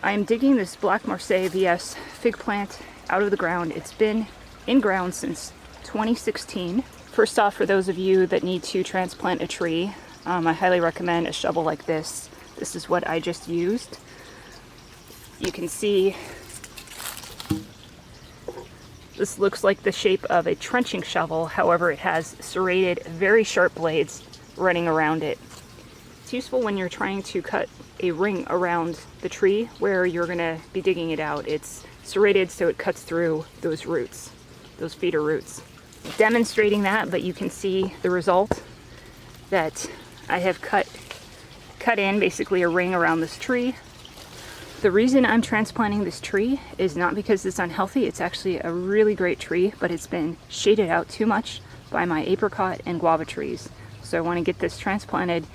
I'm digging this Black Marseille VS fig plant out of the ground. It's been in ground since 2016. First off, for those of you that need to transplant a tree, I highly recommend a shovel like this. This is what I just used. You can see this looks like the shape of a trenching shovel. However, it has serrated, very sharp blades running around it. It's useful when you're trying to cut a ring around the tree where you're going to be digging it out. It's serrated so it cuts through those roots, those feeder roots. Demonstrating that, but you can see the result that I have cut in basically a ring around this tree. The reason I'm transplanting this tree is not because it's unhealthy. It's actually a really great tree, but it's been shaded out too much by my apricot and guava trees. So I want to get this transplanted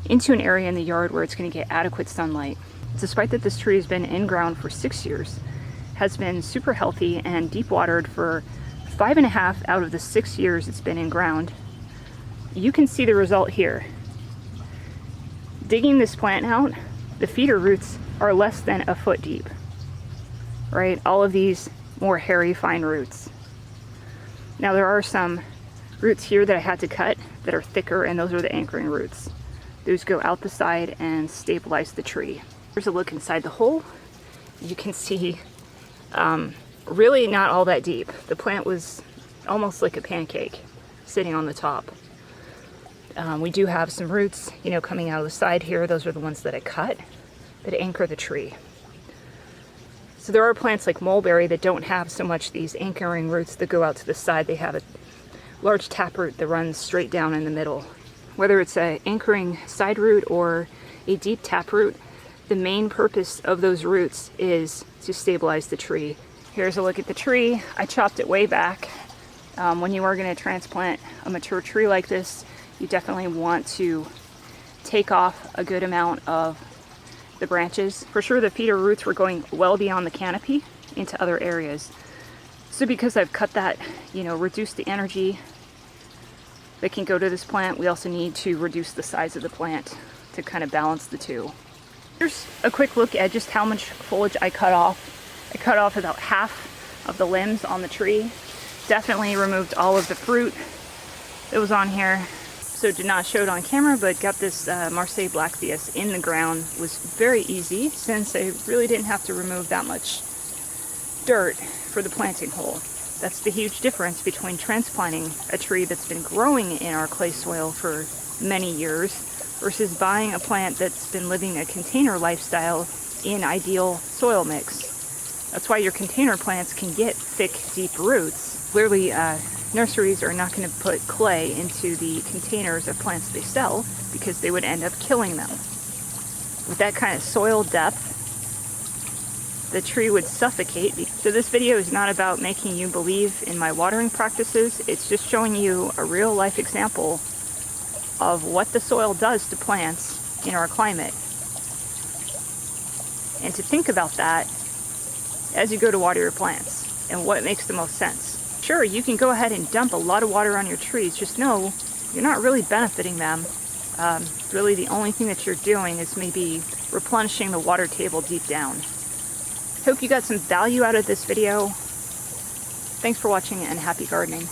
into an area in the yard where it's going to get adequate sunlight. Despite that this tree has been in ground for 6 years, has been super healthy and deep watered for 5.5 out of the 6 years it's been in ground, you can see the result here. Digging this plant out, the feeder roots are less than a foot deep, right? All of these more hairy, fine roots. Now there are some roots here that I had to cut that are thicker, and those are the anchoring roots. Those go out the side and stabilize the tree. Here's a look inside the hole. You can see really not all that deep. The plant was almost like a pancake sitting on the top. We do have some roots, coming out of the side here. Those are the ones that I cut that anchor the tree. So there are plants like mulberry that don't have so much these anchoring roots that go out to the side. They have a large taproot that runs straight down in the middle. Whether it's an anchoring side root or a deep taproot, the main purpose of those roots is to stabilize the tree. Here's a look at the tree. I chopped it way back. When you are going to transplant a mature tree like this, you definitely want to take off a good amount of the branches. For sure, the feeder roots were going well beyond the canopy into other areas. So because I've cut that, reduced the energy that can go to this plant, we also need to reduce the size of the plant to kind of balance the two. Here's a quick look at just how much foliage I cut off. I cut off about half of the limbs on the tree. Definitely removed all of the fruit that was on here. So did not show it on camera, but got this Marseille Black VS in the ground. Was very easy since I really didn't have to remove that much dirt for the planting hole. That's the huge difference between transplanting a tree that's been growing in our clay soil for many years versus buying a plant that's been living a container lifestyle in ideal soil mix. That's why your container plants can get thick, deep roots. Clearly, nurseries are not going to put clay into the containers of plants they sell because they would end up killing them. With that kind of soil depth, the tree would suffocate. So this video is not about making you believe in my watering practices. It's just showing you a real life example of what the soil does to plants in our climate. And to think about that as you go to water your plants and what makes the most sense. Sure, you can go ahead and dump a lot of water on your trees. Just know you're not really benefiting them. Really the only thing that you're doing is maybe replenishing the water table deep down. Hope you got some value out of this video. Thanks for watching and happy gardening.